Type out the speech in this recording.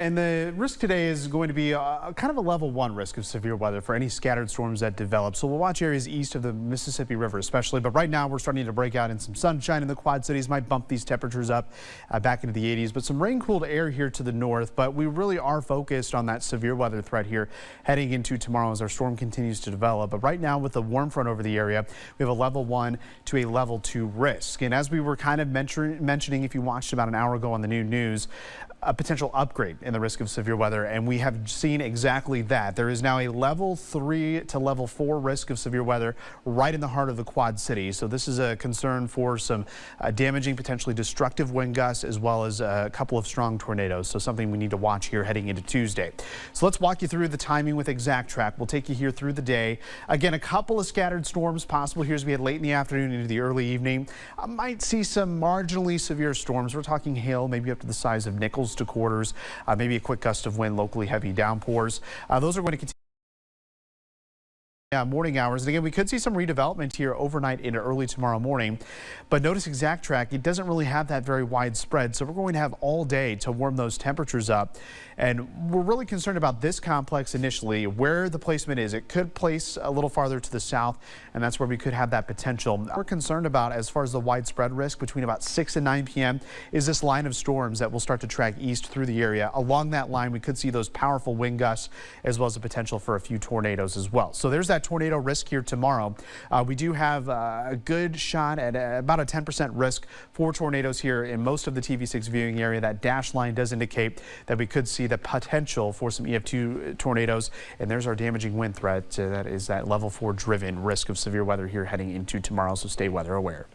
And the risk today is going to be kind of a level 1 risk of severe weather for any scattered storms that develop. So we'll watch areas east of the Mississippi River especially. But right now we're starting to break out in some sunshine in the Quad Cities. Might bump these temperatures up back into the 80s. But some rain-cooled air here to the north. But we really are focused on that severe weather threat here heading into tomorrow as our storm continues to develop. But right now with the warm front over the area, we have a level 1 to a level 2 risk. And as we were kind of mentioning, if you watched about an hour ago on the new news, a potential upgrade in the risk of severe weather, and we have seen exactly that. There is now a level 3 to level 4 risk of severe weather right in the heart of the Quad Cities. So this is a concern for some damaging, potentially destructive wind gusts, as well as a couple of strong tornadoes. So something we need to watch here heading into Tuesday. So let's walk you through the timing with ExactTrack. We'll take you here through the day. Again, a couple of scattered storms possible here as we head late in the afternoon into the early evening. Might see some marginally severe storms. We're talking hail, maybe up to the size of nickels to quarters, maybe a quick gust of wind, locally heavy downpours. Those are going to continue. Morning hours. And again, we could see some redevelopment here overnight into early tomorrow morning. But notice ExactTrack, it doesn't really have that very wide spread. So we're going to have all day to warm those temperatures up. And we're really concerned about this complex initially, where the placement is. It could place a little farther to the south, and that's where we could have that potential. We're concerned about, as far as the widespread risk between about 6 and 9 p.m., is this line of storms that will start to track east through the area. Along that line, we could see those powerful wind gusts, as well as the potential for a few tornadoes as well. So there's that tornado risk here tomorrow. We do have a good shot at about a 10% risk for tornadoes here in most of the TV6 viewing area. That dashed line does indicate that we could see the potential for some EF2 tornadoes, and there's our damaging wind threat. That is that level 4 driven risk of severe weather here heading into tomorrow, so stay weather aware.